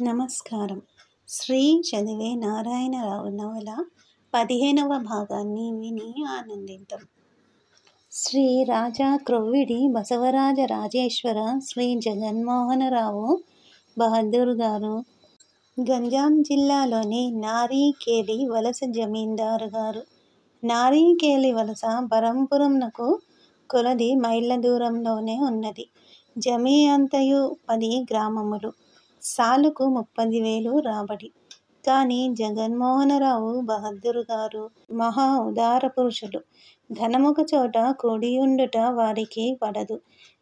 నమస్కారం. శ్రీ చదివే నారాయణరావు నవల 15వ భాగాన్ని విని ఆనందిద్దాం. శ్రీ రాజా క్రొవ్విడి బసవరాజ రాజేశ్వర శ్రీ జగన్మోహనరావు బహద్దూర్ గారు గంజాం జిల్లాలోని నారీకేలి వలస జమీందారు గారు. నారీకేలి వలస బరంపురంనకు కొలది మైళ్ళ దూరంలోనే ఉన్నది. జమీ అంతయు 10 గ్రామములు. సాలుకు 30,000 రాబడి. కానీ జగన్మోహనరావు బహద్దూర్ గారు మహా ఉదార పురుషులు. ధనమొక చోట కూడియుండుట వారికి పడదు.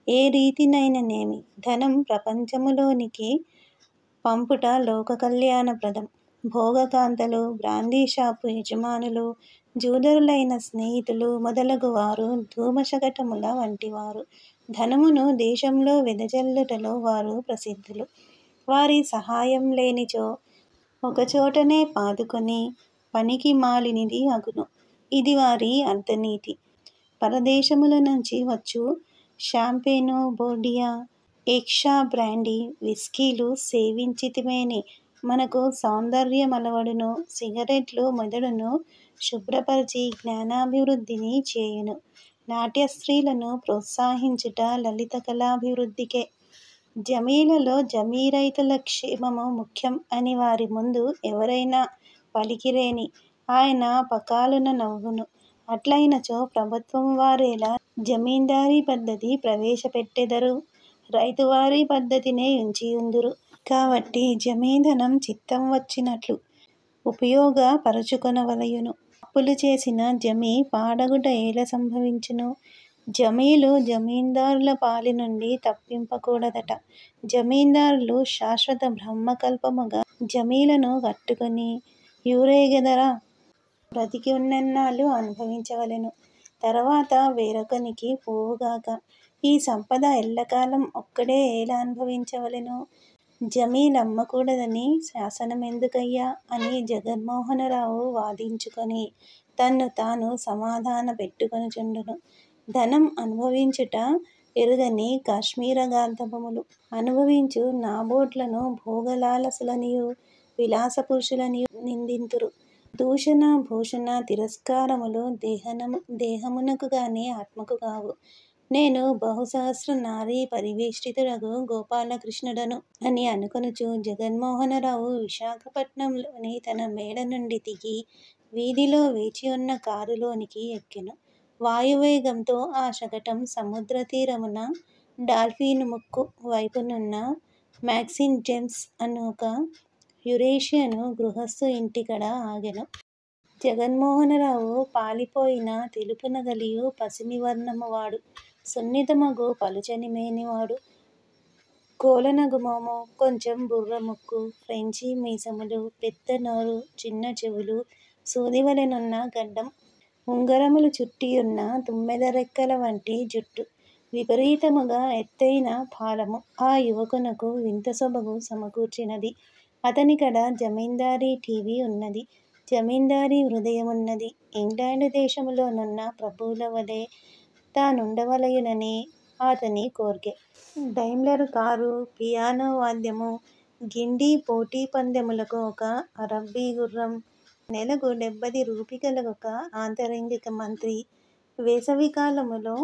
ఏ రీతినైననేమి ధనం ప్రపంచములోనికి పంపుట లోక కళ్యాణప్రదం. భోగకాంతలు, బ్రాందీ షాపు యజమానులు, జూదరులైన స్నేహితులు మొదలగు వారు ధూమశకటముల వంటివారు. ధనమును దేశంలో వెదజల్లుటలో వారు ప్రసిద్ధులు. వారి సహాయం లేనిచో ఒకచోటనే పాదుకొని పనికి మాలినది అగును. ఇది వారి అర్ధనీతి. పరదేశముల నుంచి వచ్చు షాంపెను, బోర్డియా, ఎక్షా బ్రాండీ, విస్కీలు సేవించితిమేని మనకు సౌందర్యమలవడును. సిగరెట్లు మెదడును శుభ్రపరచి జ్ఞానాభివృద్ధిని చేయును. నాట్యస్త్రీలను ప్రోత్సహించుట లలిత కళాభివృద్ధికే. జమీలలో జమీరైతుల క్షేమము ముఖ్యం అని వారి ముందు ఎవరైనా పలికిరేని ఆయన పకాలున నవ్వును. అట్లైనచో ప్రభుత్వము వారేలా జమీందారీ పద్ధతి ప్రవేశపెట్టెదరు? రైతువారీ పద్ధతినే యుంచియుందురు. కాబట్టి జమీధనం చిత్తం వచ్చినట్లు ఉపయోగ పరచుకొనవలయును. అప్పులు చేసిన జమీ పాడగుట ఏల సంభవించును? జమీలు జమీందారుల పాలి నుండి తప్పింపకూడదట. జమీందారులు శాశ్వత బ్రహ్మకల్పముగా జమీలను కట్టుకొని యూరేగెదరా? బ్రతికి ఉన్నన్నాళ్ళు అనుభవించవలెను. తర్వాత వేరొకనికి పోవుగాక. ఈ సంపద ఎల్లకాలం ఒక్కడే ఏల అనుభవించవలెను? జమీలమ్మకూడదని శాసనమెందుకయ్యా అని జగన్మోహనరావు వాదించుకొని తన్ను తాను సమాధాన పెట్టుకొనుచుండును. ధనం అనుభవించుట ఎరుగని కాశ్మీరగార్ధబములు అనుభవించు నాబోట్లను భోగలాలసులనియూ విలాసపురుషులనియూ నిందింతురు. దూషణ భూషణ తిరస్కారములు దేహమునకు గాని ఆత్మకు కావు. నేను బహుసహస్ర నారీ పరివేష్టితుడగు గోపాలకృష్ణుడను అని అనుకొనుచు జగన్మోహనరావు విశాఖపట్నంలోని తన మేడ నుండి దిగి వీధిలో వేచియున్న కారులోనికి ఎక్కెను. వాయువేగంతో ఆ శకటం సముద్రతీరమున డాల్ఫిను ముక్కు వైపునున్న మాక్సిమ్ జేమ్స్ అనొక యురేషియను గృహస్థు ఇంటికడ ఆగెను. జగన్మోహనరావు పాలిపోయిన తెలుపు నగలియు పసిమి వర్ణము వాడు. సున్నితమగు పలుచని మేనివాడు. కోలనగు మోము, కొంచెం బుర్ర ముక్కు, ఫ్రెంచి మీసములు, పెద్ద నోరు, చిన్న చెవులు, సూదివలెనున్న గడ్డం, ఉంగరములు చుట్టియున్న తుమ్మెద రెక్కల వంటి జుట్టు, విపరీతముగా ఎత్తైన పాదము ఆ యువకునకు వింత సొబగు సమకూర్చినది. అతనికడ జమీందారీ టీవీ ఉన్నది. జమీందారీ హృదయమున్నది. ఇంగ్లాండు దేశములోనున్న ప్రభువుల వలె తానుండవలయునని అతని కోర్కె. డైమ్లరు కారు, పియానో వాద్యము, గిండి పోటీ పందెములకు ఒక అరబ్బీ గుర్రం, నెలకు 70 రూపికల ఒక ఆంతరంగిక మంత్రి, వేసవికాలములో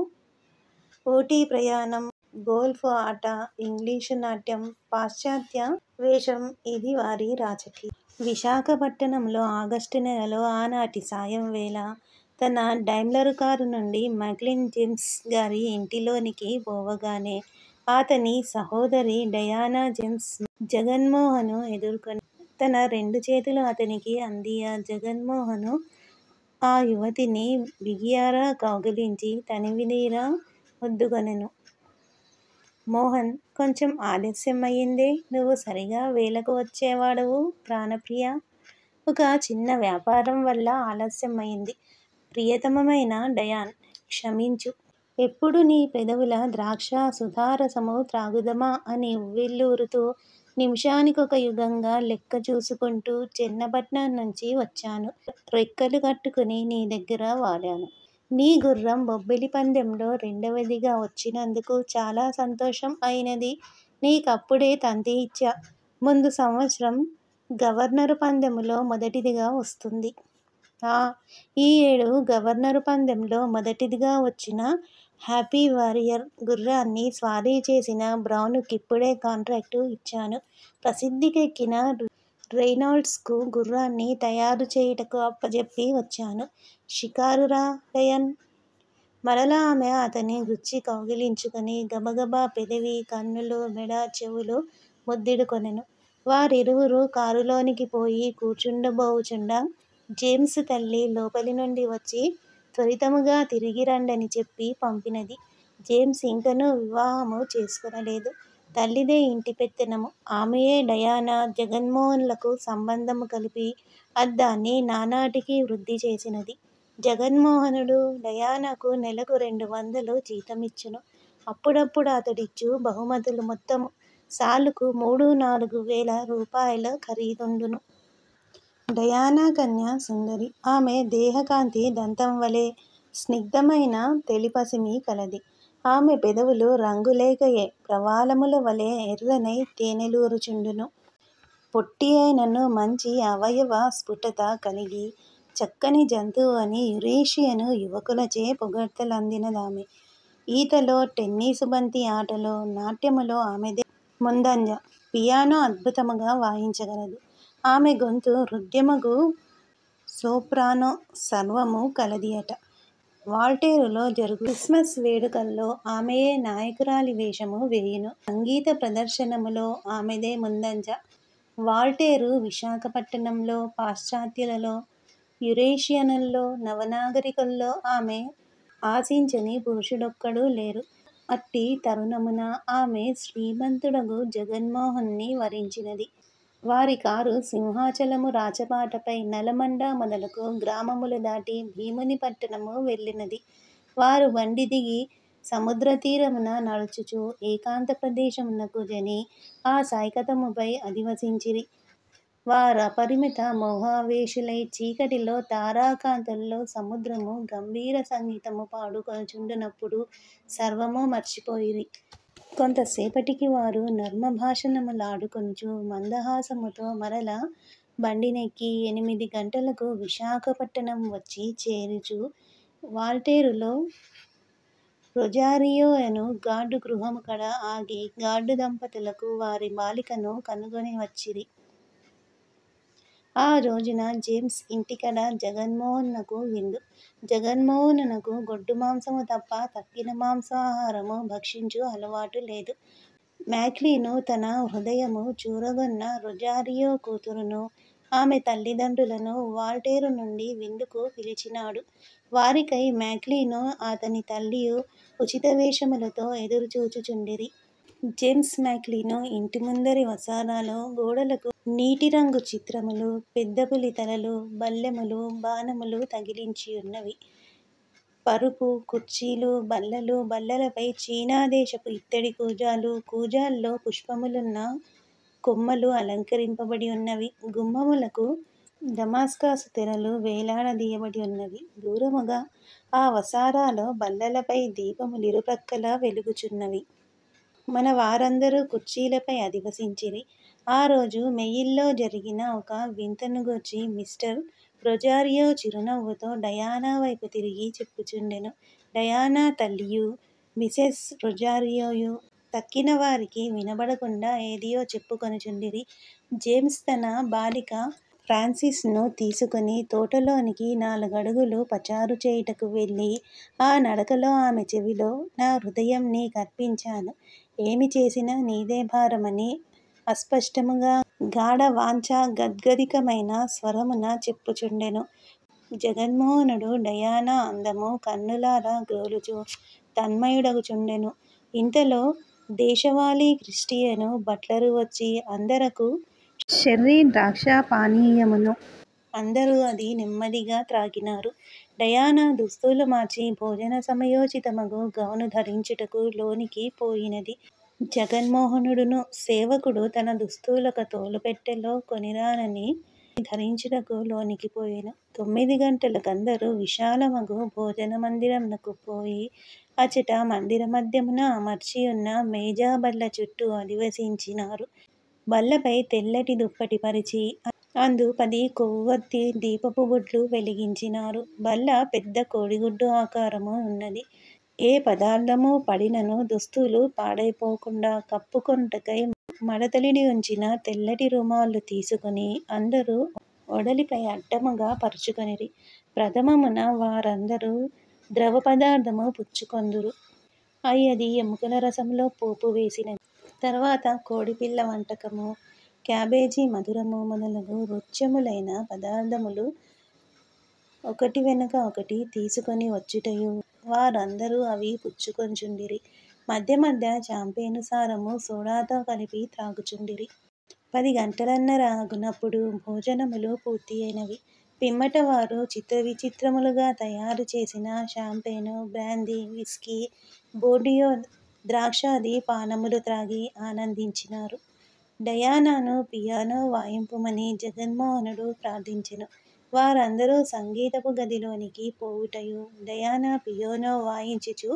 ఊటీ ప్రయాణం, గోల్ఫ్ ఆట, ఇంగ్లీషు నాట్యం, పాశ్చాత్య వేషం ఇది వారి రాజకీయం. విశాఖపట్టణంలో ఆగస్టు నెలలో ఆనాటి సాయం వేళ తన డైమ్లరు కారు నుండి మాక్సిమ్ జేమ్స్ గారి ఇంటిలోనికి పోవగానే అతని సహోదరి డయానా జేమ్స్ జగన్మోహను ఎదుర్కొని తన 2 చేతులు అతనికి అందియ జగన్మోహను ఆ యువతిని బిగియారా కౌగిలించి తనివితీరా హత్తుకొనెను. మోహన్, కొంచెం ఆలస్యం అయిందే. నువ్వు సరిగా వేళకు వచ్చేవాడవు ప్రాణప్రియా. ఒక చిన్న వ్యాపారం వల్ల ఆలస్యం అయింది. ప్రియతమమైన డయాన్, క్షమించు. ఎప్పుడు నీ పెదవుల ద్రాక్ష సుధారసము త్రాగుదమా అని ఉవ్విళ్ళూరుతూ నిమిషానికొక యుగంగా లెక్క చూసుకుంటూ చెన్నపట్నం నుంచి వచ్చాను. రెక్కలు కట్టుకుని నీ దగ్గర వాలాను. నీ గుర్రం బొబ్బిలి పందెంలో రెండవదిగా వచ్చినందుకు చాలా సంతోషం అయినది. నీకప్పుడే తంతి ఇచ్చా. ముందు సంవత్సరం గవర్నరు పందెములో మొదటిదిగా వస్తుంది. ఈ ఏడు గవర్నరు పందెంలో మొదటిదిగా వచ్చిన హ్యాపీ వారియర్ గుర్రాన్ని స్వారీ చేసిన బ్రౌనుకిప్పుడే కాంట్రాక్టు ఇచ్చాను. ప్రసిద్ధికెక్కిన రెయినాల్డ్స్కు గుర్రాన్ని తయారు చేయుటకు అప్పజెప్పి వచ్చాను. షికారురా రయన్. మరలా ఆమె అతని గుచ్చి కౌగిలించుకొని గబగబా పెదవి, కన్నులు, మెడ, చెవులు ముద్దిడుకొనెను. వారిరువురూ కారులోనికి పోయి కూర్చుండబోవుచుండా జేమ్స్ తల్లి లోపలి నుండి వచ్చి త్వరితముగా తిరిగిరండని చెప్పి పంపినది. జేమ్స్ ఇంకనూ వివాహము చేసుకొనలేదు. తల్లిదే ఇంటి పెత్తనము. ఆమెయే డయానా, జగన్మోహన్లకు సంబంధము కలిపి అద్దాన్ని నానాటికీ వృద్ధి చేసినది. జగన్మోహనుడు డయానాకు నెలకు 200 జీతమిచ్చును. అప్పుడప్పుడు అతడిచ్చు బహుమతులు మొత్తము సాలుకు 3-4 వేల రూపాయల ఖరీదుండును. డయానా కన్య సుందరి. ఆమె దేహకాంతి దంతంవలె స్నిగ్ధమైన తెలిపసిమి కలది. ఆమె పెదవులు రంగులేకయే ప్రవాళముల వలె ఎర్రనై తేనెలూరుచుండును. పొట్టి అయినను మంచి అవయవ స్ఫుటత కలిగి చక్కని జంతువు అని యురేషియను యువకులచే పొగడ్తలందినదామె. ఈతలో, టెన్నిసు బంతి ఆటలో, నాట్యములో ఆమెదే ముందంజ. పియానో అద్భుతముగా వాయించగలదు. ఆమె గొంతు హృద్యమగు సోప్రానో సర్వము కలదియట. వాల్టేరులో జరుగు క్రిస్మస్ వేడుకల్లో ఆమెయే నాయకురాలి వేషము వేయును. సంగీత ప్రదర్శనములో ఆమెదే ముందంజ. వాల్టేరు విశాఖపట్టణంలో పాశ్చాత్యులలో, యురేషియనుల్లో, నవనాగరికుల్లో ఆమె ఆశించని పురుషుడొక్కడూ లేరు. అట్టి తరుణమున ఆమె శ్రీమంతుడగు జగన్మోహన్ని వరించినది. వారి కారు సింహాచలము రాచబాటపై నలమండ మొదలగు గ్రామములు దాటి భీముని పట్టణము వెళ్ళినది. వారు బండి దిగి సముద్రతీరమున నడుచుచు ఏకాంత ప్రదేశమునకు జని ఆ సైకతముపై అధివసించిరి. వారపరిమిత మోహావేశులై చీకటిలో తారాకాంతుల్లో సముద్రము గంభీర సంగీతము పాడుకొనుచుండునప్పుడు సర్వము మరచిపోయిరి. కొంతసేపటికి వారు నర్మభాషణములాడుకొనుచు మందహాసముతో మరల బండినెక్కి 8 గంటలకు విశాఖపట్టణము వచ్చి చేరుచు వాల్టేరులో రొజారియో అను గార్డు గృహము కడ ఆగి గార్డు దంపతులకు వారి బాలికను కనుగొని వచ్చిరి. ఆ రోజున జేమ్స్ ఇంటికడ జగన్మోహనునకు విందు. జగన్మోహనునకు గొడ్డు మాంసము తప్ప తక్కిన మాంసాహారము భక్షించు అలవాటు లేదు. మ్యాక్లీను తన హృదయము చూరగొన్న రొజారియో కూతురును, ఆమె తల్లిదండ్రులను వాల్టేరు నుండి విందుకు పిలిచినాడు. వారికై మ్యాక్లీను అతని తల్లియు ఉచిత వేషములతో ఎదురుచూచుచుండిరి. జేమ్స్ మ్యాక్లీను ఇంటి ముందరి వసారాలో గోడలకు నీటిరంగు చిత్రములు, పెద్ద పులి తలలు, బల్లెములు, బాణములు తగిలించియున్నవి. పరుపు, కుర్చీలు, బల్లలు, బల్లలపై చీనాదేశపు ఇత్తడి కూజాలు, కూజాల్లో పుష్పములున్న కొమ్మలు అలంకరింపబడి ఉన్నవి. గుమ్మములకు దమాస్కసు తెరలు వేలాడదీయబడి ఉన్నవి. దూరముగా ఆ వసారాలో బల్లలపై దీపములిరుప్రక్కలా వెలుగుచున్నవి. మన వారందరూ కుర్చీలపై అధివసించిరి. ఆ రోజు మెయిల్లో జరిగిన ఒక వింతను గూర్చి మిస్టర్ రొజారియో చిరునవ్వుతో డయానా వైపు తిరిగి చెప్పుచుండెను. డయానా తల్లియు, మిసెస్ రొజారియోయు తక్కిన వారికి వినబడకుండా ఏదియో చెప్పుకొనుచుండిరి. జేమ్స్ తన బాలిక ఫ్రాన్సిస్ ను తీసుకొని తోటలోనికి 4 అడుగులు పచారు చేయుటకు వెళ్ళి ఆ నడకలో ఆమె చెవిలో, నా హృదయం నీ కర్పించాను, ఏమి చేసినా నీదే భారమని అస్పష్టముగా గాఢవాంఛ గద్గదికమైన స్వరమున చెప్పుచుండెను. జగన్మోహనుడు డయానా అందము కన్నులారా గ్రోలుచు తన్మయుడగుచుండెను. ఇంతలో దేశవాళీ క్రిస్టియను బట్లరు వచ్చి అందరకు షెర్రీ ద్రాక్షపానీయమును. అందరూ అది నెమ్మదిగా త్రాగినారు. డయానా దుస్తులు మార్చి భోజన సమయోచితమగు గౌను ధరించుటకు లోనికి పోయినది. జగన్మోహనుడును సేవకుడు తన దుస్తులొక తోలుపెట్టెలో కొనిరానని ధరించుటకు లోనికి పోయెను. 9 గంటలకందరూ విశాలమగు భోజన మందిరమునకు పోయి అచట మందిర మధ్యమున అమర్చియున్న మేజా బల్ల చుట్టూ అధివసించినారు. బల్లపై తెల్లటి దుప్పటి పరిచి అందు 10 కొవ్వొత్తి దీపపు బుడ్లు వెలిగించినారు. బల్ల పెద్ద కోడిగుడ్డు ఆకారము ఉన్నది. ఏ పదార్థము పడినను దుస్తులు పాడైపోకుండా కప్పుకొనుటకై మడతలిడి ఉంచిన తెల్లటి రుమాలు తీసుకొని అందరూ ఒడలిపై అడ్డముగా పరుచుకొనిరి. ప్రథమమున వారందరూ ద్రవ పదార్థము పుచ్చుకొందురు. అయ్యది ఎముకల రసములో పోపు వేసినది. తర్వాత కోడిపిల్ల వంటకము, క్యాబేజీ మధురము మొదలగు రుచ్యములైన పదార్థములు ఒకటి వెనుక ఒకటి తీసుకొని వచ్చుటయు వారందరూ అవి పుచ్చుకొనుచుండిరి. మధ్య మధ్య చాంపేను సారము సోడాతో కలిపి త్రాగుచుండిరి. 10 గంటలన్నర అగునప్పుడు భోజనములు పూర్తి అయినవి. పిమ్మట వారు చిత్రవిచిత్రములుగా తయారు చేసిన షాంపేను, బ్రాందీ, విస్కీ, బోర్డియో, ద్రాక్షాది పానములు త్రాగి ఆనందించినారు. డయానాను పియానో వాయింపుమని జగన్మోహనుడు ప్రార్థించెను. వారందరూ సంగీతపు గదిలోనికి పోవుటయు డయానా పియానో వాయించుచు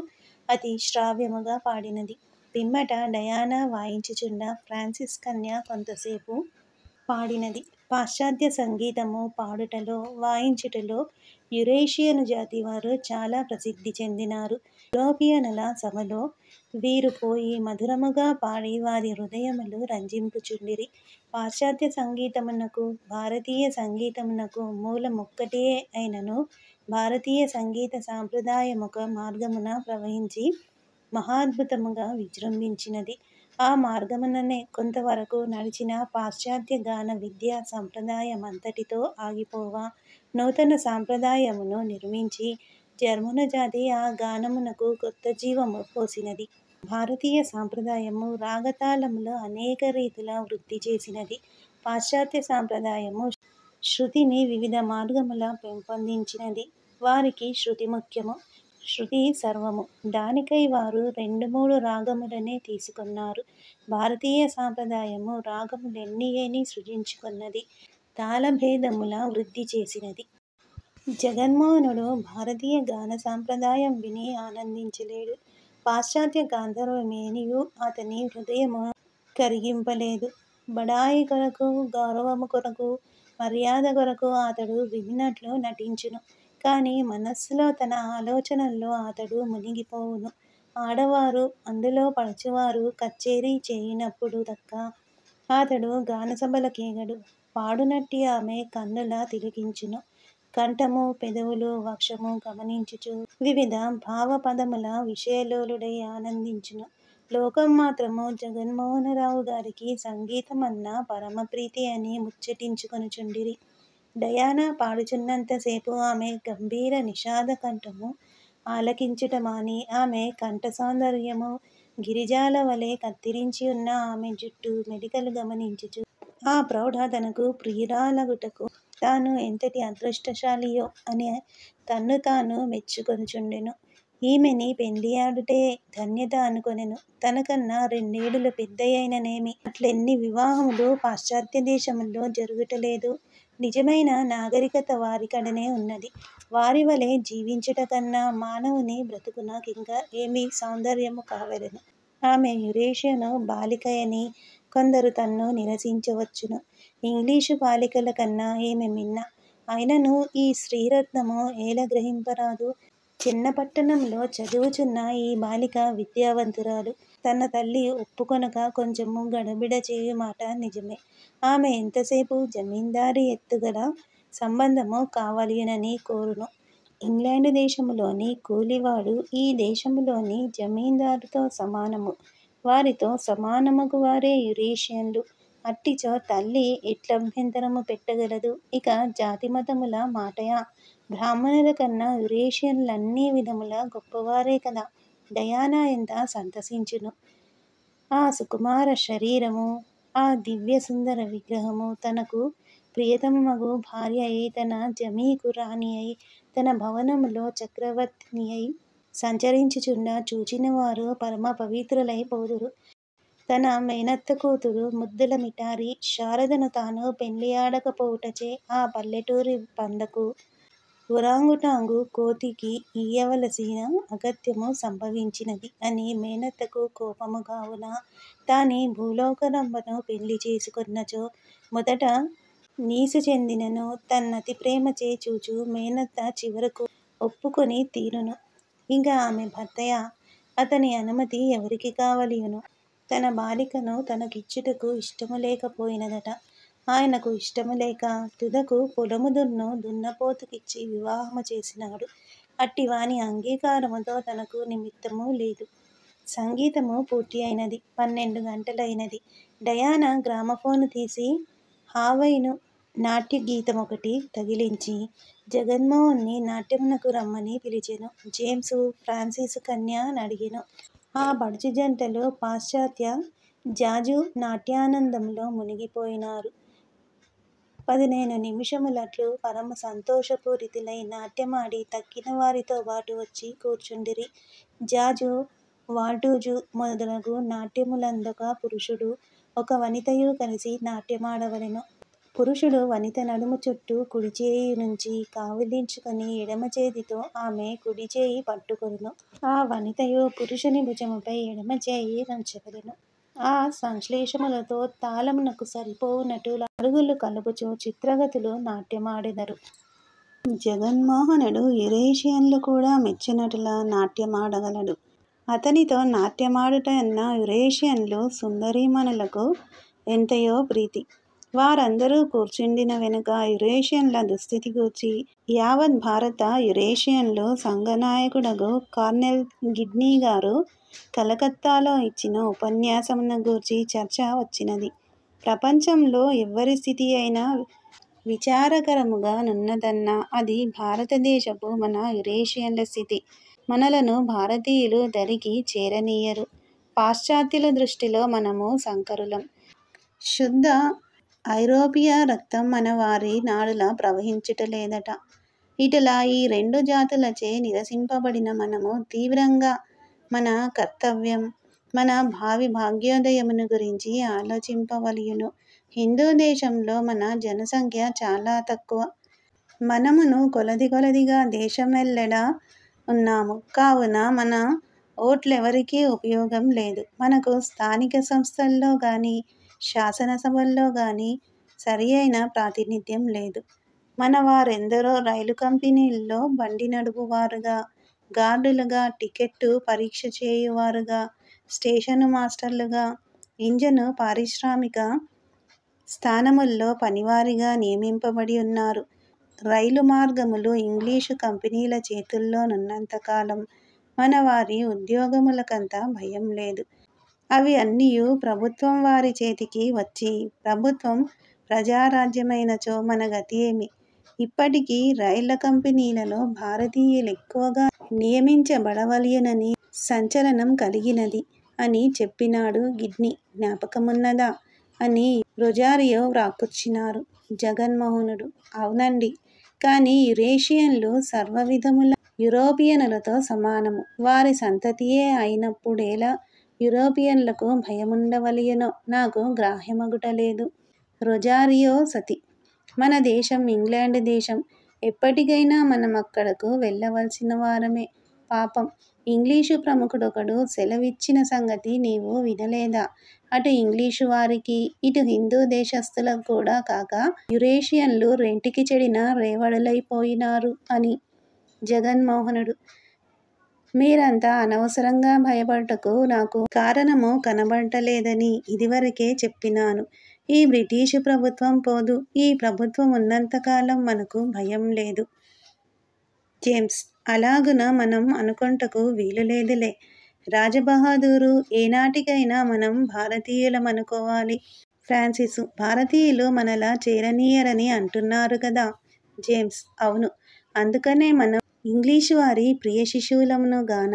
అతి శ్రావ్యముగా పాడినది. పిమ్మట డయానా వాయించుచుండ ఫ్రాన్సిస్ కన్య కొంతసేపు పాడినది. పాశ్చాత్య సంగీతము పాడుటలో, వాయించుటలో యురేషియను జాతివారు చాలా ప్రసిద్ధి చెందినారు. యూరోపియనుల సభలో వీరు పోయి మధురముగా పాడి వారి హృదయములు రంజింపుచుండిరి. పాశ్చాత్య సంగీతమునకు భారతీయ సంగీతమునకు మూలమొక్కటే అయినను భారతీయ సంగీత సాంప్రదాయమొక మార్గమున ప్రవహించి మహాద్భుతముగా విజృంభించినది. ఆ మార్గముననే కొంతవరకు నడిచిన పాశ్చాత్య గాన విద్యా సంప్రదాయమంతటితో ఆగిపోగా నూతన సంప్రదాయమును నిర్మించి జర్మను జాతి ఆ గానమునకు కొత్త జీవము పోసినది. భారతీయ సంప్రదాయము రాగతాళములు అనేక రీతుల వృద్ధి చేసినది. పాశ్చాత్య సంప్రదాయము శృతిని వివిధ మార్గముల పెంపొందించినది. వారికి శృతి ముఖ్యము, శృతి సర్వము. దానికై వారు 2-3 రాగములనే తీసుకొన్నారు. భారతీయ సంప్రదాయము రాగములెన్నియేని సృజించుకొన్నది, తాళభేదముల వృద్ధి చేసినది. జగన్మోహనుడు భారతీయ గాన సంప్రదాయం విని ఆనందించలేడు. పాశ్చాత్య గాంధర్వమేనియూ అతని హృదయము కరిగింపలేదు. బడాయి కొరకు, గౌరవము కొరకు, మర్యాద కొరకు అతడు వినినట్లు నటించును. కాని మనస్సులో తన ఆలోచనల్లో అతడు మునిగిపోవును. ఆడవారు, అందులో పడుచువారు కచ్చేరి చేయునప్పుడు తక్క అతడు గానసభలకెగడు. పాడునట్టి ఆమె కన్నుల తిలకించును. కంఠము, పెదవులు, వక్షము గమనించుచు వివిధ భావపదముల విషయలోలుడై ఆనందించును. లోకం మాత్రము జగన్మోహనరావు గారికి సంగీతమన్న పరమప్రీతి అని ముచ్చటించుకొనుచుండిరి. డయానా పాడుచున్నంతసేపు ఆమె గంభీర నిషాద కంఠము ఆలకించుట మాని ఆమె కంఠ సౌందర్యము, గిరిజాల వలె కత్తిరించి ఉన్న ఆమె జుట్టు మెలికలు గమనించుచు ఆ ప్రౌఢ తనకు ప్రియురాలగుటకు తాను ఎంతటి అదృష్టశాలియో అని తన్ను తాను మెచ్చుకొనుచుండెను. ఈమెని పెండ్లియాడుటే ధన్యత అనుకొనెను. తనకన్నా 2 ఏడులు పెద్దయైననేమి అట్లెన్ని వివాహములు పాశ్చాత్య దేశముల్లో జరుగుటలేదు. నిజమైన నాగరికత వారికడనే ఉన్నది. వారివలె జీవించుట కన్నా మానవుని బ్రతుకున కింక ఏమి సౌందర్యము కావలెను. ఆమె యురేషియను బాలికయని కొందరు తన్ను నిరసించవచ్చును. ఇంగ్లీషు బాలికల కన్నా ఈమె మిన్న. అయినను ఈ స్త్రీరత్నము ఏల గ్రహింపరాదు. చిన్న పట్టణంలో చదువుచున్న ఈ బాలిక విద్యావంతురాలు. తన తల్లి ఒప్పుకొనక కొంచెము గడబిడ చేయు మాట నిజమే. ఆమె ఎంతసేపు జమీందారీ ఎత్తుగల సంబంధము కావలయునని కోరును. ఇంగ్లాండు దేశములోని కూలివాడు ఈ దేశములోని జమీందారుతో సమానము. వారితో సమానమగు వారే యురేషియన్లు. అట్టిచో తల్లి ఎట్లభ్యంతరము పెట్టగలదు. ఇక జాతిమతముల మాటయా? బ్రాహ్మణుల కన్నా యురేషియన్లన్ని విధముల గొప్పవారే కదా. డయానా ఎంత సంతసించును. ఆ సుకుమార శరీరము, ఆ దివ్యసుందర విగ్రహము తనకు ప్రియతమమగు భార్య అయి, తన జమీకు రాణి అయి, తన భవనములో చక్రవర్తిని అయి సంచరించుచుండ చూచినవారు పరమ పవిత్రులై పోదురు. తన మేనత్త కూతురు ముద్దుల మిటారి శారదను తాను పెండ్లియాడకపోవుటచే ఆ పల్లెటూరి పందకు ఒరాంగుటాంగు కోతికి ఇయ్యవలసిన అగత్యము సంభవించినది అని మేనత్తకు కోపము కావున తాని భూలోకరంబను పెళ్లి చేసుకొన్నచో మొదట నీసు చెందినను తన్నతి ప్రేమచే చూచు మేనత్త చివరకు ఒప్పుకొని తీరును. ఇంక ఆమె భర్తయ అతని అనుమతి ఎవరికి కావలియును. తన బాలికను తనకిచ్చుటకు ఇష్టము లేకపోయినదట. ఆయనకు ఇష్టము లేక తుదకు పొలము దున్నపోతుకిచ్చి వివాహము చేసినాడు. అట్టివాని అంగీకారముతో తనకు నిమిత్తము లేదు. సంగీతము పూర్తి అయినది. 12 గంటలైనది. డయానా గ్రామఫోను తీసి హావైను నాట్యగీతమొకటి తగిలించి జగన్మోహన్ని నాట్యమునకు రమ్మని పిలిచెను. జేమ్సు ఫ్రాన్సిసు కన్య నడిగెను. ఆ పడుచు జంటలు పాశ్చాత్య జాజు నాట్యానందములో మునిగిపోయినారు. 15 నిమిషములట్లు పరమ సంతోషపూరితులై నాట్యమాడి తక్కిన వారితోబాటు వచ్చి కూర్చుండిరి. జాజు, వాల్టూజు మొదలగు నాట్యములందొక పురుషుడు, ఒక వనితయు కలిసి నాట్యమాడవలెను. పురుషుడు వనిత నడుము చుట్టూ కుడిచేయి నుంచి కావిలించుకొని ఎడమ చేతితో ఆమె కుడిచేయి పట్టుకొనును. ఆ వనితయు పురుషుని భుజముపై ఎడమ చేయి నుంచవలెను. ఆ సంశ్లేషములతో తాళమునకు సరిపోవునట్లు అడుగులు కలుపుచు చిత్రగతులు నాట్యమాడెదరు. జగన్మోహనుడు యురేషియన్లు కూడా మెచ్చునట్లుగా నాట్యమాడగలడు. అతనితో నాట్యమాడుటయన్న యురేషియన్లు సుందరీమణులకు ఎంతయో ప్రీతి. వారందరూ కూర్చుండిన వెనుక యురేషియన్ల దుస్థితి గూర్చి యావత్ భారత యురేషియన్లు సంఘనాయకుడగు కార్నెల్ గిడ్నీగారు కలకత్తాలో ఇచ్చిన ఉపన్యాసమును గూర్చి చర్చ వచ్చినది. ప్రపంచంలో ఎవ్వరి స్థితి అయినా విచారకరముగా నున్నదన్నా అది భారతదేశపు మన యురేషియన్ల స్థితి. మనలను భారతీయులు దరికి చేరనీయరు. పాశ్చాత్యుల దృష్టిలో మనము సంకరులం. శుద్ధ ఐరోపియా రక్తం మన వారి నాడుల ప్రవహించుటలేదట. ఇటలా ఈ రెండు జాతులచే నిరసింపబడిన మనము తీవ్రంగా మన కర్తవ్యం, మన భావి భాగ్యోదయమును గురించి ఆలోచింపవలియును. హిందూ దేశంలో మన జనసంఖ్య చాలా తక్కువ. మనమును కొలదిగా దేశమెల్లడా ఉన్నాము. కావున మన ఓట్లెవరికీ ఉపయోగం లేదు. మనకు స్థానిక సంస్థల్లో గాని శాసనసభల్లో గాని సరియైన ప్రాతినిధ్యం లేదు. మన వారెందరో రైలు కంపెనీల్లో బండి నడుపువారుగా, గార్డులుగా, టికెట్టు పరీక్ష చేయువారుగా, స్టేషను మాస్టర్లుగా, ఇంజను పారిశ్రామిక స్థానముల్లో పనివారిగా నియమింపబడి ఉన్నారు. రైలు మార్గములు ఇంగ్లీషు కంపెనీల చేతుల్లో నున్నంతకాలం మన వారి ఉద్యోగములకంత భయం లేదు. అవి అన్నియు ప్రభుత్వం వారి చేతికి వచ్చి ప్రభుత్వం ప్రజారాజ్యమైనచో మన గతి ఏమి? ఇప్పటికి రైళ్ళ కంపెనీలలో భారతీయులెక్కువగా నియమించబడవలయునని సంచలనం కలిగినది అని చెప్పినాడు గిడ్నీ. జ్ఞాపకమున్నదా? అని రొజారియో వ్రాకుచ్చినారు. జగన్మోహనుడు: అవునండి. కాని యురేషియన్లు సర్వవిధముల యురోపియనులతో సమానము. వారి సంతతియే అయినప్పుడెలా యురోపియన్లకు భయముండవలయునో నాకు గ్రాహ్యమగుటలేదు. రొజారియో సతి: మన దేశం ఇంగ్లాండు దేశం. ఎప్పటికైనా మనమక్కడకు వెళ్ళవలసిన వారమే. పాపం ఇంగ్లీషు ప్రముఖుడొకడు సెలవిచ్చిన సంగతి నీవు వినలేదా? అటు ఇంగ్లీషు వారికి, ఇటు హిందూ దేశస్థులకు కూడా కాక యురేషియన్లు రెంటికి చెడిన రేవడులైపోయినారు అని. జగన్మోహనుడు: మీరంత అనవసరంగా భయపడుటకు నాకు కారణము కనబడటలేదని ఇదివరకే చెప్పినాను. ఈ బ్రిటీషు ప్రభుత్వం పోదు. ఈ ప్రభుత్వం ఉన్నంతకాలం మనకు భయం లేదు. జేమ్స్: అలాగున మనం అనుకొంటకు వీలులేదులే. రాజబహదూరు: ఏనాటికైనా మనం భారతీయులమనుకోవాలి. ఫ్రాన్సిసు: భారతీయులు మనలా చేరనీయరని అంటున్నారు కదా. జేమ్స్: అవును. అందుకనే మనం ఇంగ్లీషు వారి ప్రియ శిశువులమును గాన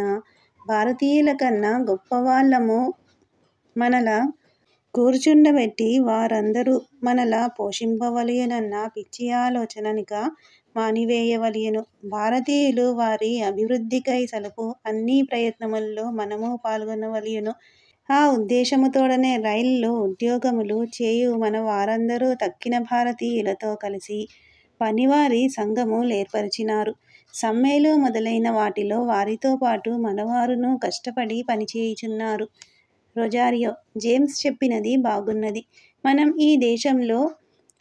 భారతీయులకన్నా గొప్పవాళ్ళము మనలా కూర్చుండబెట్టి వారందరూ మనలా పోషింపవలయునన్న పిచ్చి ఆలోచననిక మానివేయవలయును. భారతీయులు వారి అభివృద్ధికై సలుపు అన్ని ప్రయత్నముల్లో మనము పాల్గొనవలయును. ఆ ఉద్దేశముతోడనే రైల్లో ఉద్యోగములు చేయు మన వారందరూ తక్కిన భారతీయులతో కలిసి పనివారి సంఘము ఏర్పరిచినారు. సమ్మెలు మొదలైన వాటిలో వారితో పాటు మనవారును కష్టపడి పనిచేయుచున్నారు. రొజారియో: జేమ్స్ చెప్పినది బాగున్నది. మనం ఈ దేశంలో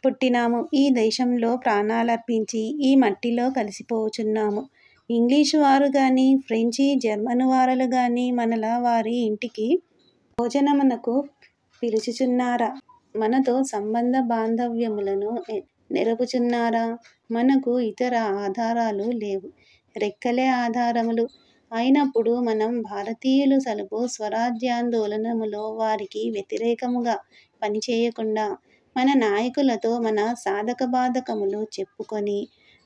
పుట్టినాము, ఈ దేశంలో ప్రాణాలర్పించి ఈ మట్టిలో కలిసిపోచున్నాము. ఇంగ్లీషు వారు గాని, ఫ్రెంచి, జర్మను వారలు గాని మనలా వారి ఇంటికి భోజనమునకు పిలుచుచున్నారా? మనతో సంబంధ బాంధవ్యములను నెరపుచున్నారా? మనకు ఇతర ఆధారాలు లేవు, రెక్కలే ఆధారములు. అయినప్పుడు మనం భారతీయులు సలుపు స్వరాజ్యాందోళనములో వారికి వ్యతిరేకముగా పనిచేయకుండా మన నాయకులతో మన సాధక బాధకములు చెప్పుకొని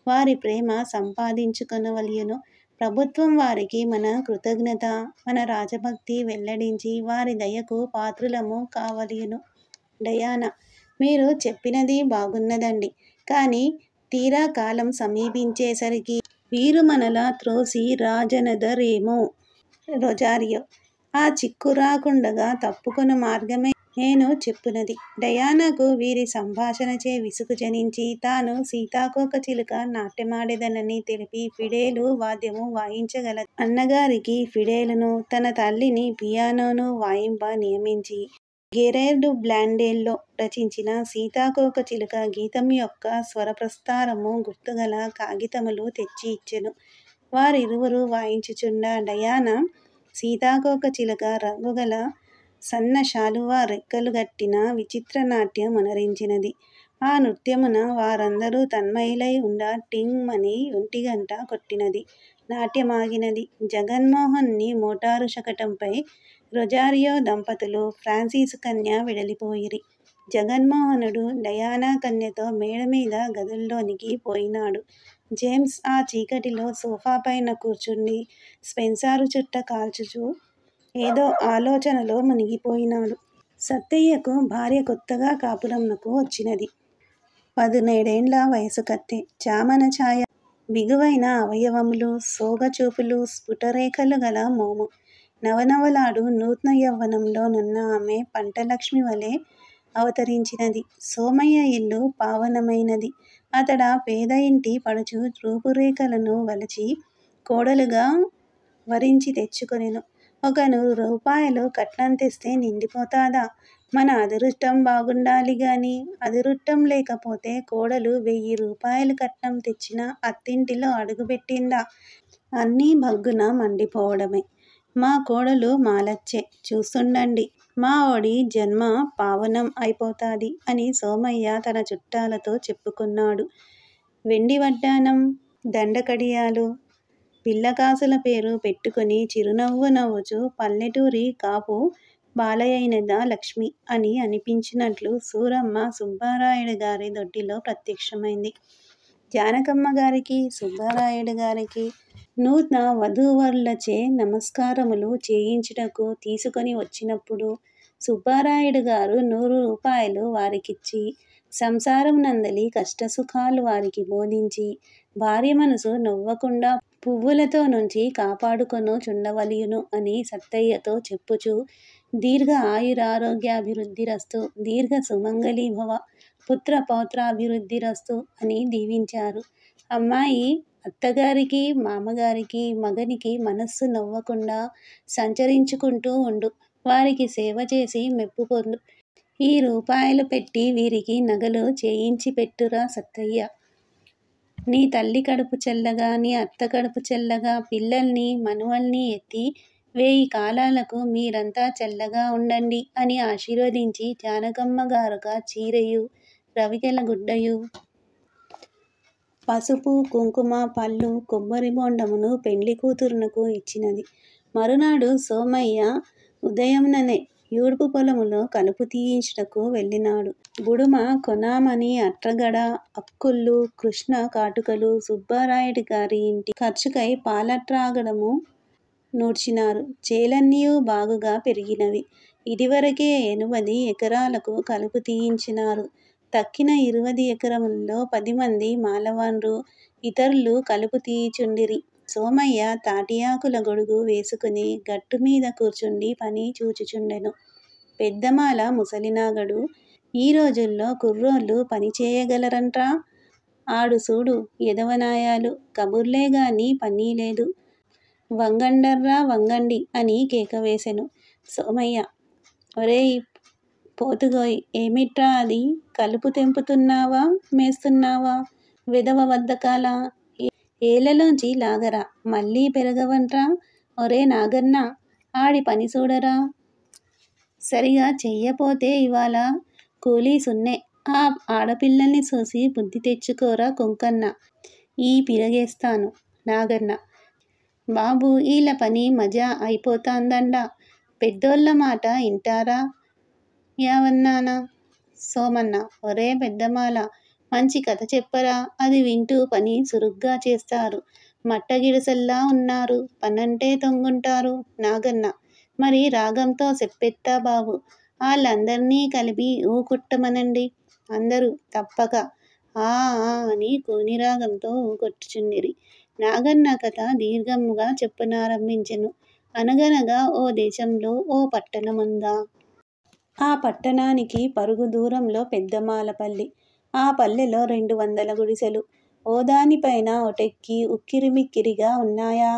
వారి ప్రేమ సంపాదించుకొనవలయును. ప్రభుత్వం వారికి మన కృతజ్ఞత, మన రాజభక్తి వెల్లడించి వారి దయకు పాత్రులము కావలయును. డయానా: మీరు చెప్పినది బాగున్నదండి. కానీ తీరా కాలం సమీపించేసరికి వీరు మనలా త్రోసి రాజనదరేమో. రొజారియో: ఆ చిక్కు రాకుండగా తప్పుకొను మార్గమే నేను చెప్పునది. డయానాకు వీరి సంభాషణచే విసుగు జనించి తాను సీతాకోకచిలుక నాట్యమాడెదనని తెలిపి ఫిడేలు వాద్యము వాయించగల అన్నగారికి ఫిడేలును, తన తల్లిని పియానోను వాయింప నియమించి గెరార్డు బ్లాండెల్లో రచించిన సీతాకోకచిలుక గీతం యొక్క స్వరప్రస్తారము గుర్తుగల కాగితములు తెచ్చి ఇచ్చెను. వారిరువురు వాయించుచుండ డయానా సీతాకోకచిలుక రంగుగల సన్న శాలువా రెక్కలు గట్టిన విచిత్ర నాట్యమునరించినది. ఆ నృత్యమున వారందరూ తన్మయులై ఉండ టింగ్ మని 1 కొట్టినది. నాట్యమాగినది. జగన్మోహన్ ని మోటారు శకటంపై రొజారియో దంపతులు, ఫ్రాన్సిసు కన్య వెడలిపోయిరి. జగన్మోహనుడు డయానా కన్యతో మేడమీద గదుల్లోనికి పోయినాడు. జేమ్స్ ఆ చీకటిలో సోఫాపైన కూర్చుండి స్పెన్సరు చుట్ట కాల్చుచూ ఏదో ఆలోచనలో మునిగిపోయినాడు. సత్తయ్యకు భార్య కొత్తగా కాపురమునకు వచ్చినది. 17 వయసు కత్తె. చామన ఛాయ, బిగువైన అవయవములు, సోగచూపులు, స్ఫుటరేఖలు గల మోము. నవనవలాడు నూత్న యవ్వనంలో నున్న ఆమె పంటలక్ష్మి వలె అవతరించినది. సోమయ్య ఇల్లు పావనమైనది. అతడ పేద ఇంటి పడుచు రూపురేఖలను వలచి కోడలుగా వరించి తెచ్చుకొనెను. 100 రూపాయలు కట్నం తెస్తే నిండిపోతాదా? మన అదృష్టం బాగుండాలి గాని అదృష్టం లేకపోతే కోడలు 1000 రూపాయలు కట్నం తెచ్చినా అత్తింటిలో అడుగుపెట్టిందా? అన్నీ భగ్గున మండిపోవడమే. మా కోడలు మాలచ్చే, చూస్తుండండి, మా ఓడి జన్మ పావనం అయిపోతాది అని సోమయ్య తన చుట్టాలతో చెప్పుకున్నాడు. వెండి వడ్డానం, దండకడియాలు, పిల్లకాసుల పేరు పెట్టుకుని చిరునవ్వు నవ్వుచూ పల్లెటూరి కాపు బాలయైనదా లక్ష్మి అని అనిపించినట్లు సూరమ్మ సుబ్బారాయుడు గారి దొడ్డిలో ప్రత్యక్షమైంది. జానకమ్మ గారికి, సుబ్బారాయుడు గారికి నూతన వధూవరులచే నమస్కారములు చేయించుటకు తీసుకొని వచ్చినప్పుడు సుబ్బారాయుడు గారు 100 రూపాయలు వారికిచ్చి సంసారం నందలి కష్టసుఖాలు వారికి బోధించి భార్య మనసు నొవ్వకుండా పువ్వులతో నుంచి కాపాడుకొను చుండవలయును అని సత్తయ్యతో చెప్పుచూ దీర్ఘ ఆయురారోగ్యాభివృద్ధిరస్తు, దీర్ఘ సుమంగళీ భవ, పుత్ర పౌత్రాభివృద్ధిరస్తు అని దీవించారు. అమ్మాయి అత్తగారికి, మామగారికి, మగనికి మనస్సు నొవ్వకుండా సంచరించుకుంటూ ఉండు, వారికి సేవ చేసి మెప్పు పొందు. ఈ రూపాయలు పెట్టి వీరికి నగలు చేయించి పెట్టురా సత్తయ్య. నీ తల్లి కడుపు చల్లగా, నీ అత్త కడుపు చల్లగా, పిల్లల్ని మనుమల్ని ఎత్తి 1000 కాలాలకు మీరంతా చల్లగా ఉండండి అని ఆశీర్వదించి జానకమ్మ గారొక చీరెయు, రవికెల గుడ్డయు, పసుపు, కుంకుమ, పళ్ళు, కొబ్బరి బోండమును పెండ్లి కూతురునకు ఇచ్చినది. మరునాడు సోమయ్య ఉదయంననే యూడ్పు పొలములో కలుపు తీయించుటకు వెళ్ళినాడు. బుడుమ, కొనామణి, అట్రగడ, అక్కుళ్ళు, కృష్ణ కాటుకలు సుబ్బారాయుడు గారి ఇంటి ఖర్చుకై పాలట్రాగడము నూర్చినారు. చేలన్నీయు బాగుగా పెరిగినవి. ఇదివరకే 80 ఎకరాలకు కలుపు తీయించినారు. తక్కిన 20 ఎకరములలో 10 మంది మాలవాండ్రు, ఇతరులు కలుపు తీయుచుండిరి. సోమయ్య తాటియాకుల గొడుగు వేసుకుని గట్టుమీద కూర్చుండి పని చూచుచుండెను. పెద్దమాల ముసలినాగడు: ఈ రోజుల్లో కుర్రోళ్ళు పని చేయగలరంట్రా? ఆడు సూడు ఎదవనాయాలు, కబుర్లే గాని పని లేదు. వంగండర్రా వంగండి అని కేక వేసెను సోమయ్య. ఒరేయ్ పోతుగోయ్, ఏమిట్రా అది? కలుపు తెంపుతున్నావా మేస్తున్నావా? వెధవ వద్దకాల, ఏలలోంచి లాగరా, మళ్ళీ పెరగవంట్రా. ఒరే నాగన్న, ఆడి పని చూడరా. సరిగా చెయ్యపోతే ఇవాళ కూలీ సున్నే. ఆ ఆడపిల్లల్ని చూసి బుద్ధి తెచ్చుకోరా కొంకన్న. ఈ పిరగేస్తాను. నాగన్న. బాబు ఈల పని మజా అయిపోతాందండా. పెద్దోళ్ళ మాట ఇంటారా యావన్నానా? సోమన్న. ఒరే పెద్దమాల, మంచి కథ చెప్పరా, అది వింటూ పని సురుగ్గా చేస్తారు. మట్టగిడసల్లా ఉన్నారు, పనంటే తొంగుంటారు. నాగన్న. మరి రాగంతో చెప్పెత్తా బాబు, ఆళ్ళందర్నీ కలిపి ఊకుట్టమనండి. అందరూ తప్పక ఆ ఆ అని కూని రాగంతో ఊకొట్టుచుండిరి. నాగన్న కథ దీర్ఘముగా చెప్పనారంభించెను. అనగనగా ఓ దేశంలో ఓ పట్టణముందా. ఆ పట్టణానికి పరుగు దూరంలో పెద్దమాలపల్లి. ఆ పల్లెలో 200 గుడిసెలు. ఓదానిపైన ఒటెక్కి ఉక్కిరిమిక్కిరిగా ఉన్నాయా.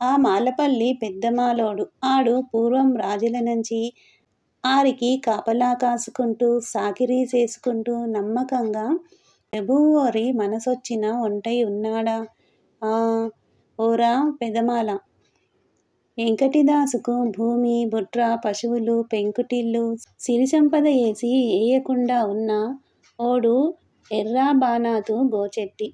ఆ మాలపల్లి పెద్దమాలోడు. ఆడు పూర్వం రాజులనుంచి ఆరికి కాపలా కాసుకుంటూ సాకిరీ చేసుకుంటూ నమ్మకంగా ప్రభువోరి మనసొచ్చిన ఒంటై ఉన్నాడా. ఓరా పెదమాల, ఎంకటిదాసుకు భూమి, బుట్ర, పశువులు, పెంకుటిల్లు, సిరిసంపద ఏసి ఏయకుండా ఉన్న ఓడు ఎర్రాబానాతు గోచెట్టి,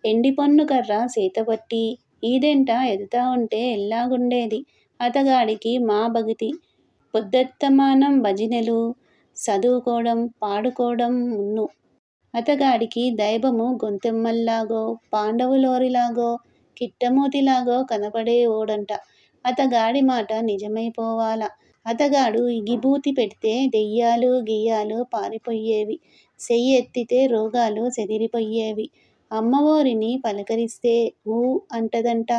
ఎండిపొన్ను కర్ర సేతపట్టి ఈదెంట ఎదుతా ఉంటే ఎల్లాగుండేది అతగాడికి మా బగితి. పొద్దస్తమానం భజినెలు, సదువుకోవడం, పాడుకోవడం మున్ను. అతగాడికి దైవము గొంతెమ్మల్లాగో, పాండవులోరిలాగో, కిట్టమూతిలాగో కనపడే ఓడంట. అతగాడి మాట నిజమైపోవాల. అతగాడు ఇగిబూతి పెడితే దెయ్యాలు గియ్యాలు పారిపొయ్యేవి. సెయ్యెత్తితే రోగాలు సెదిరిపొయ్యేవి. అమ్మవోరిని పలకరిస్తే ఊ అంటదంట.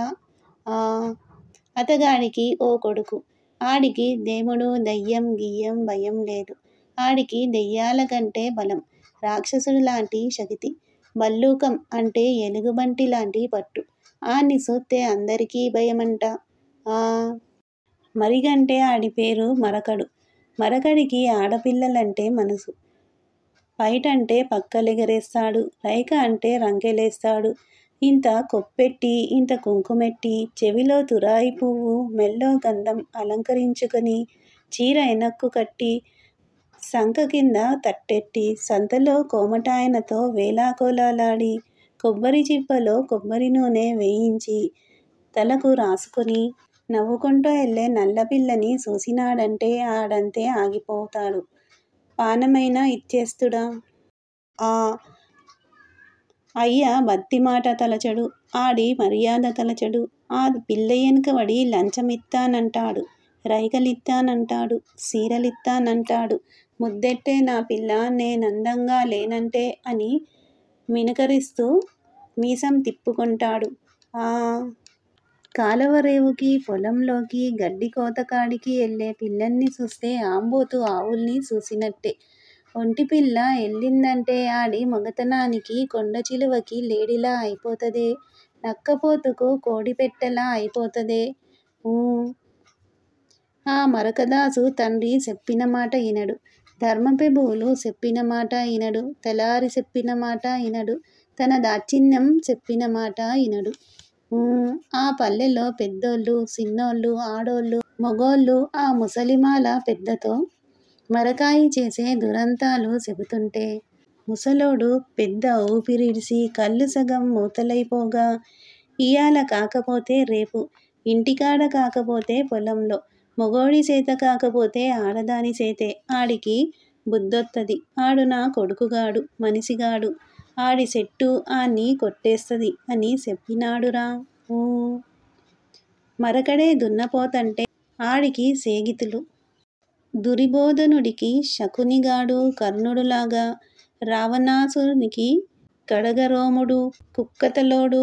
అతగాడికి ఓ కొడుకు. ఆడికి దేముడు దయ్యం గియ్యం భయం లేదు. ఆడికి దెయ్యాలకంటే బలం, రాక్షసుడిలాంటి శక్తి, భల్లూకం అంటే ఎలుగుబంటి లాంటి పట్టు. ఆన్ని సూత్తే అందరికీ భయమంట. మరిగంటే ఆడి పేరు మరకడు. మరకడికి ఆడపిల్లలంటే మనసు. పైటంటే పక్కలెగరేస్తాడు, రైక అంటే రంకెలేస్తాడు. ఇంత కొప్పెట్టి, ఇంత కుంకుమెట్టి, చెవిలో తురాయి పువ్వు, మెల్లో గంధం అలంకరించుకొని, చీర ఎనక్కు కట్టి, సంక కింద తట్టెట్టి, సంతలో కోమటాయనతో వేలాకోలాలాడి, కొబ్బరి చిప్పలో కొబ్బరి నూనె వేయించి, తలకు రాసుకొని, నవ్వుకుంటూ ఎల్లే నల్లపిల్లని చూసినాడంటే ఆడంతే ఆగిపోతాడు. పానమైనా ఇచ్చేస్తుడా. అయ్య బత్తిమాట తలచడు, ఆడి మర్యాద తలచడు. ఆ పిల్ల ఎనకబడి లంచమిత్తానంటాడు, రైకలిత్తానంటాడు, సీరలిత్తానంటాడు. ముద్దెట్టే నా పిల్ల, నేనందంగా లేనంటే అని మినకరిస్తూ మీసం తిప్పుకుంటాడు. కాలవరేవుకి, పొలంలోకి, గడ్డి కోతకాడికి ఎల్లే పిల్లల్ని చూస్తే ఆంబోతు ఆవుల్ని చూసినట్టే. ఒంటిపిల్ల ఎల్లిందంటే ఆడి మగతనానికి కొండచిలువకి లేడిలా అయిపోతదే, నక్కపోతుకు కోడిపెట్టెలా అయిపోతదే. ఆ మరకదాసు తండ్రి చెప్పిన మాట ఇనడు, ధర్మపెబువులు చెప్పిన మాట ఇనడు, తెలారి చెప్పిన మాట ఇనడు, తన దాచిన్యం చెప్పిన మాట ఇనడు. ఆ పల్లెలో పెద్దోళ్ళు, సిన్నోళ్ళు, ఆడోళ్ళు, మొగోళ్ళు ఆ ముసలిమాల పెద్దతో మరకాయి చేసే దురంతాలు చెబుతుంటే, ముసలోడు పెద్ద ఊపిరిడిసి కళ్ళు సగం మూతలైపోగా, ఇయాల కాకపోతే రేపు, ఇంటికాడ కాకపోతే పొలంలో, మొగోడి చేత కాకపోతే ఆడదాని చేతే ఆడికి బుద్ధొత్తది. ఆడు నా కొడుకుగాడు, మనిసిగాడు, ఆడి చెట్టు ఆన్ని కొట్టేస్తది అని చెప్పినాడురా. మరకడే దున్నపోతంటే ఆడికి సేగితులు. దురిబోధనుడికి శకునిగాడు కర్ణుడులాగా, రావణాసురునికి కడగరోముడు, కుక్కతలోడు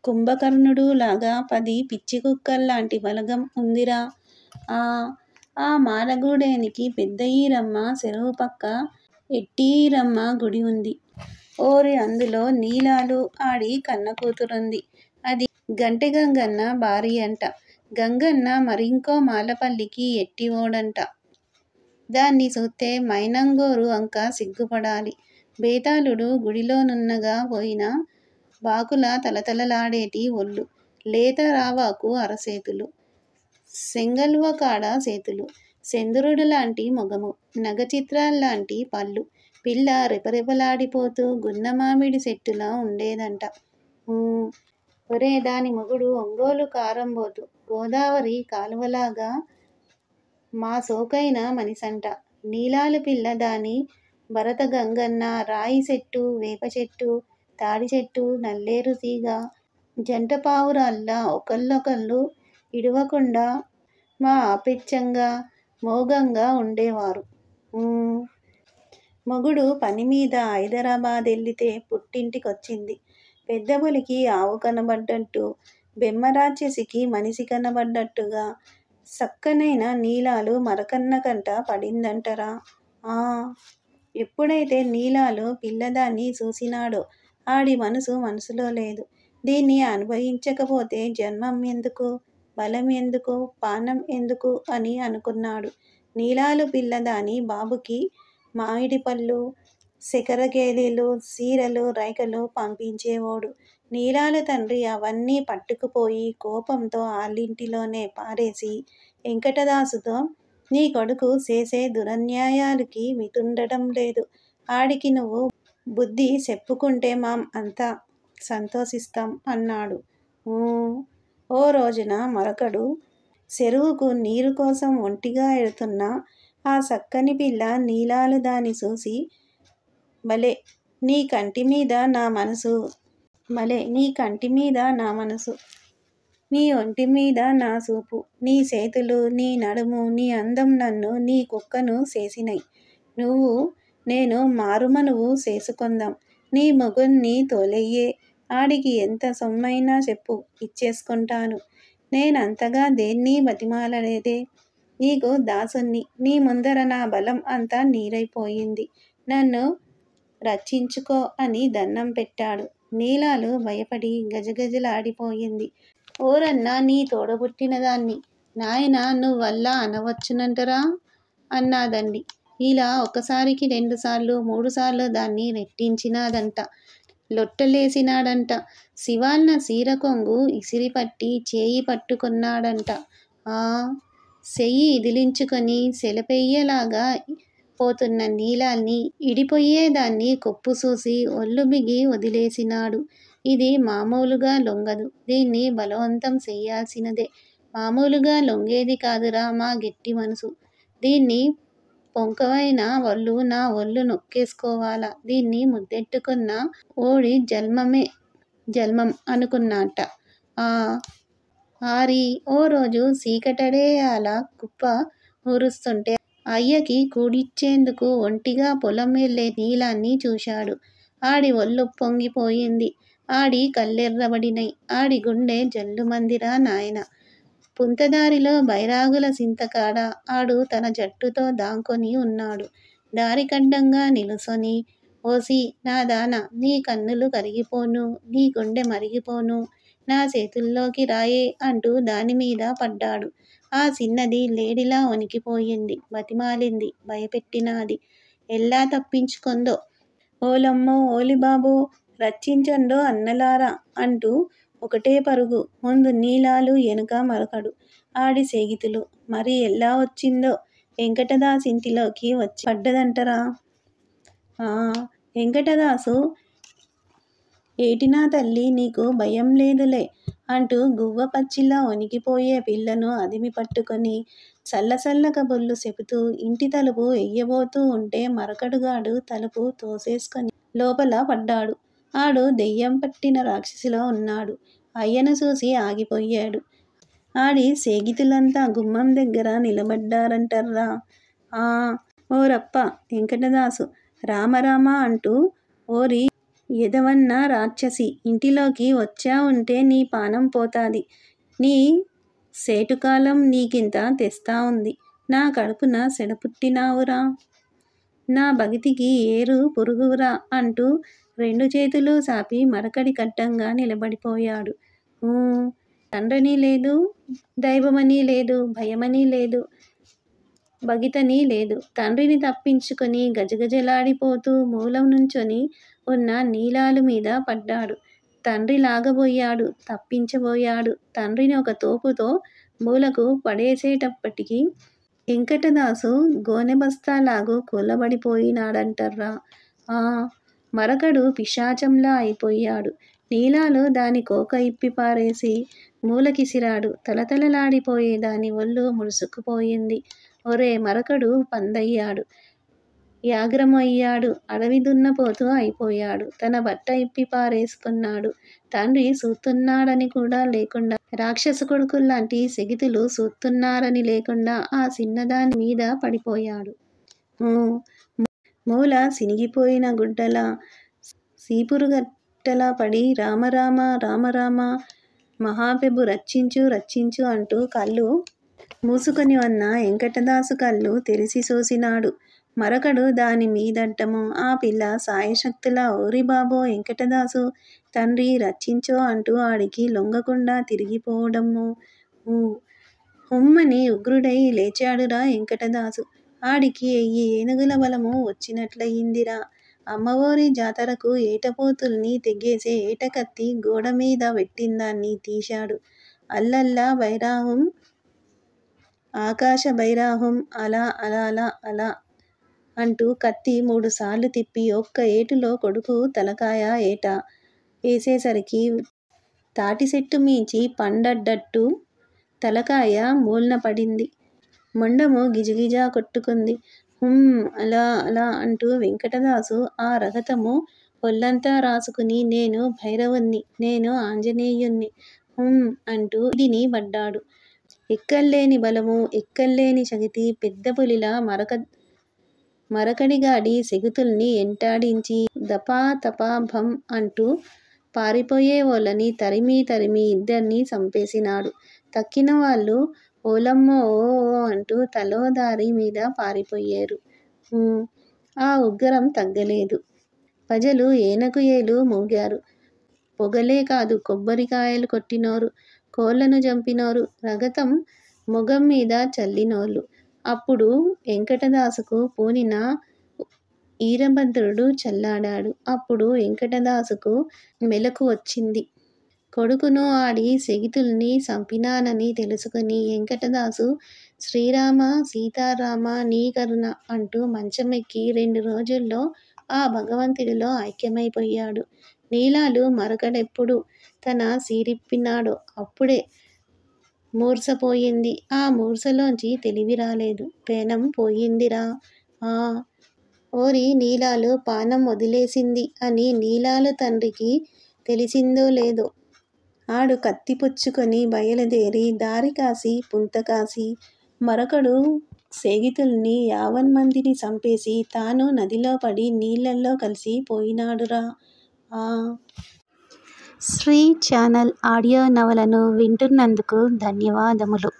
కుంభకర్ణుడు లాగా 10 పిచ్చికుక్కల్లాంటి బలగం ఉందిరా. ఆ మాలగూడేనికి పెద్ద ఈరమ్మ చెరువు పక్క ఎట్టి ఈరమ్మ గుడి ఉంది. ఓరి అందులో నీలాలు ఆడి కన్న కూతురుంది. అది గంటె గంగన్న భార్యంట. గంగన్న మరింకో మాలపల్లికి ఎట్టివోడంట. దాన్ని సూత్తే మైనంగోరు అంక సిగ్గుపడాలి. బేతాళుడు గుడిలోనున్నగా పోయిన బాకుల తలతలలాడేటి ఒళ్ళు, లేత రావాకు అరసేతులు, సెంగల్వకాడ సేతులు, సెందురుడులాంటి మొగము, నగచిత్రాల్లాంటి పళ్ళు, పిల్ల రెపరెపలాడిపోతూ గున్నమామిడి చెట్టులా ఉండేదంట. ఒరే దాని మొగుడు ఒంగోలు కారంబోతు, గోదావరి కాలువలాగా మా సోకైన మనిసంట. నీలాలు పిల్ల దాని భరత గంగన్న రాయి చెట్టు, వేప చెట్టు, తాడి చెట్టు, నల్లేరు తీగ జంట పావురాల్లా ఒకళ్ళొకళ్ళు ఇడవకుండా మా ఆపెచ్చంగా మోగంగా ఉండేవారు. మొగుడు పనిమీద హైదరాబాదెల్లితే పుట్టింటికొచ్చింది. పెద్దపులికి ఆవు కనబడ్డట్టు, బెమ్మరాక్షసికి మనిషి కనబడ్డట్టుగా సక్కనైన నీలాలు మరకన్న కంట పడిందంటరా. ఎప్పుడైతే నీలాలు పిల్లదాన్ని చూసినాడో ఆడి మనసులో లేదు. దీన్ని అనుభవించకపోతే జన్మం ఎందుకు, బలం ఎందుకు, పానం ఎందుకు అని అనుకున్నాడు. నీలాలు పిల్లదాని బాబుకి మామిడిపళ్ళు, శకరకేళీలు, సీరలు, రైకలు పంపించేవోడు. నీలాలు తండ్రి అవన్నీ పట్టుకుపోయి కోపంతో ఆళ్ళింటిలోనే పారేసి వెంకటదాసుతో నీ కొడుకు చేసే దురన్యాయాలకి మితుండటం లేదు. ఆడికి నువ్వు బుద్ధి చెప్పుకుంటే మాం అంతా సంతోషిస్తాం అన్నాడు. ఓ రోజున మరొకడు చెరువుకు నీరు కోసం ఒంటిగా ఎడుతున్న ఆ సక్కని పిల్ల నీలాలు దాన్ని చూసి భలే నీ కంటిమీద నా మనసు, నీ ఒంటిమీద నా చూపు, నీ చేతులు, నీ నడుము, నీ అందం నన్ను నీ కుక్కను చేసినై. నువ్వు నేను మారుమనువు చేసుకొందాం. నీ మొగుణ్ణి తోలెయ్యే. ఆడికి ఎంత సొమ్మైనా చెప్పు, ఇచ్చేసుకుంటాను. నేనంతగా దేన్నీ బతిమాలలేదే. నీకు దాసుణ్ణి. నీ ముందర నా బలం అంతా నీరైపోయింది. నన్ను రక్షించుకో అని దన్నం పెట్టాడు. నీలాలు భయపడి గజగజలాడిపోయింది. ఓరన్నా నీ తోడబుట్టినదాన్ని నాయనా నువ్వల్లా అనవచ్చునంటరా అన్నాదండి. ఇలా ఒకసారికి 2 సార్లు 3 సార్లు దాన్ని రెట్టించినాదంట. లొట్టలేసినాడంట. శివాన్న సీర కొంగు ఇసిరిపట్టి చేయి పట్టుకున్నాడంట. చెయ్యి ఇదిలించుకొని సెలపెయ్యలాగా పోతున్న నీలాల్ని ఇడిపోయేదాన్ని కొప్పు చూసి ఒళ్ళు బిగి వదిలేసినాడు. ఇది మామూలుగా లొంగదు. దీన్ని బలవంతం చెయ్యాల్సినదే. మామూలుగా లొంగేది కాదురా మా గట్టి మనసు. దీన్ని పొంకవైన ఒళ్ళు నా ఒళ్ళు నొక్కేసుకోవాలా. దీన్ని ముద్దెట్టుకున్న ఓడి జల్మం అనుకున్నాట. ఆరి ఓ రోజు చీకటడేయాల కుప్ప ఊరుస్తుంటే అయ్యకి కూడిచ్చేందుకు ఒంటిగా పొలం వెళ్ళే నీలాన్ని చూశాడు. ఆడి ఒళ్ళు పొంగిపోయింది. ఆడి కళ్ళెర్రబడినై. ఆడి గుండె జల్లుమందిరా నాయన. పుంతదారిలో బైరాగుల సింతకాడ ఆడు తన జట్టుతో దాంకొని ఉన్నాడు. దారికడ్డంగా నిలుసొని ఓసి నాదాన నీ కన్నులు కరిగిపోను, నీ గుండె మరిగిపోను, నా చేతుల్లోకి రాయే అంటూ దానిమీద పడ్డాడు. ఆ చిన్నది లేడిలా వణికిపోయింది. బతిమాలింది, భయపెట్టినాది. ఎల్లా తప్పించుకొందో. ఓలమ్మో ఓలిబాబో రచ్చించండో అన్నలారా అంటూ ఒకటే పరుగు. ముందు నీలాలు, ఎనుక మరొకడు. ఆడి సేగితులు. మరి ఎలా వచ్చిందో వెంకటదాసింటిలోకి వచ్చి పడ్డదంటరా. వెంకటదాసు ఏటినా తల్లి నీకు భయం లేదులే అంటూ గువ్వ పచ్చిలా వణికిపోయే పిల్లను అదిమి పట్టుకొని చల్లచల్ల కబుర్లు చెబుతూ ఇంటి తలుపు ఎయ్యబోతూ ఉంటే మరొకడుగాడు తలుపు తోసేసుకొని లోపల పడ్డాడు. ఆడు దెయ్యం పట్టిన రాక్షసిలో ఉన్నాడు. అయ్యను చూసి ఆగిపోయాడు. ఆడి సేగితులంతా గుమ్మం దగ్గర నిలబడ్డారంటర్రా. ఓరప్ప వెంకటదాసు రామరామ అంటూ ఓరి ఎదవన్న రాక్షసి ఇంటిలోకి వచ్చావుంటే నీ పానం పోతాది. నీ సేటుకాలం నీకింత తెస్తా ఉంది. నా కడుపున సెడపుట్టినావురా. నా భగితికి ఏరు పురుగురా అంటూ రెండు చేతులు సాపి మరకడి కట్టంగా నిలబడిపోయాడు. తండ్రని లేదు, దైవమని లేదు, భయమని లేదు, భగితని లేదు. తండ్రిని తప్పించుకొని గజగజలాడిపోతూ మూలం నుంచొని ఉన్న నీలాలు మీద పడ్డాడు. తండ్రి లాగబోయాడు, తప్పించబోయాడు. తండ్రిని ఒక తోపుతో మూలకు పడేసేటప్పటికి వెంకటదాసు గోనెబస్తాలాగు కూలబడిపోయినాడంటర్రా. మరకడు పిశాచంలా అయిపోయాడు. నీలాలు దాని కోక ఇప్పిపారేసి మూలకిసిరాడు. తలతలలాడిపోయే దాని ఒళ్ళు ముడుసుకుపోయింది. ఒరే మరకడు పందయ్యాడు, యాగ్రమయ్యాడు, అడవి దున్నపోతూ అయిపోయాడు. తన బట్ట ఇప్పి పారేసుకున్నాడు. తండ్రి సూతున్నాడని కూడా లేకుండా, రాక్షస కొడుకుల్లాంటి సెగితులు సూస్తున్నారని లేకుండా ఆ చిన్నదాని మీద పడిపోయాడు. మూల సినిగిపోయిన గుడ్డలా, సీపురుగట్టలా పడి రామరామ రామరామ మహాప్రభు రక్షించు రక్షించు అంటూ కళ్ళు మూసుకొని ఉన్న వెంకటదాసు కళ్ళు తెరిసి చూసినాడు. మరకడు దాని మీదడ్డము. ఆ పిల్ల సాయశక్తులా ఓరి బాబో వెంకటదాసు, తండ్రి రక్షించో అంటూ ఆడికి లొంగకుండా తిరిగిపోవడము. హుమ్మని ఉగ్రుడై లేచాడురా వెంకటదాసు. ఆడికి 1000 ఏనుగుల బలము వచ్చినట్లయిందిరా. అమ్మవారి జాతరకు ఏటపోతుల్ని తెగేసే ఏటకత్తి గోడమీద పెట్టిందాన్ని తీశాడు. అల్లల్లా బైరాహం, ఆకాశ బైరాహం, అలా అలా అలా అలా అంటూ కత్తి 3 సార్లు తిప్పి ఒక్క ఏటులో కొడుకు తలకాయ ఏట వేసేసరికి తాటిచెట్టు మీంచి పండడ్డట్టు తలకాయ మూల్న పడింది. మొండము గిజగిజా కొట్టుకుంది. అలా అలా అంటూ వెంకటదాసు ఆ రగతము ఒళ్ళంతా రాసుకుని నేను భైరవుణ్ణి, నేను ఆంజనేయుణ్ణి అంటూ ఇదిని పడ్డాడు. ఎక్కల్లేని బలము, ఎక్కల్లేని శక్తి. పెద్ద పులిలా మరకడిగాడి సెగుతుల్ని ఎంటాడించి దపా తపా భం అంటూ పారిపోయే వాళ్ళని తరిమి తరిమి 2 చంపేసినాడు. తక్కిన వాళ్ళు ఓలమ్మో ఓ అంటూ తలో దారి మీద పారిపోయేరు. ఆ ఉగ్గరం తగ్గలేదు. ప్రజలు ఏనకు ఏలు మూగారు. పొగలే కాదు, కొబ్బరికాయలు కొట్టినోరు, కోళ్లను చంపినోరు, రగతం మొగం మీద చల్లినోళ్ళు. అప్పుడు వెంకటదాసుకు పూనిన ఈరభద్రుడు చల్లాడాడు. అప్పుడు వెంకటదాసుకు మెలకు వచ్చింది. కొడుకును ఆడి సెగితుల్ని చంపినానని తెలుసుకుని వెంకటదాసు శ్రీరామ సీతారామ నీ కరుణ అంటూ మంచమెక్కి 2 రోజుల్లో ఆ భగవంతుడిలో ఐక్యమైపోయాడు. నీలాలు మరకడెప్పుడు తన సీరిప్పినాడో అప్పుడే మూర్ఛపోయింది. ఆ మూర్ఛలోంచి తెలివి రాలేదు. పేనం పోయిందిరా. ఓరి నీలాలు పానం వదిలేసింది అని నీలాలు తండ్రికి తెలిసిందో లేదో, ఆడు కత్తి పుచ్చుకొని బయలుదేరి దారి కాసి పుంతకాసి మరొకడు సేగితుల్ని 50 మందిని చంపేసి తాను నదిలో పడి నీళ్ళల్లో కలిసి పోయినాడురా. శ్రీ ఛానల్ ఆడియో నవలను వింటున్నందుకు ధన్యవాదములు.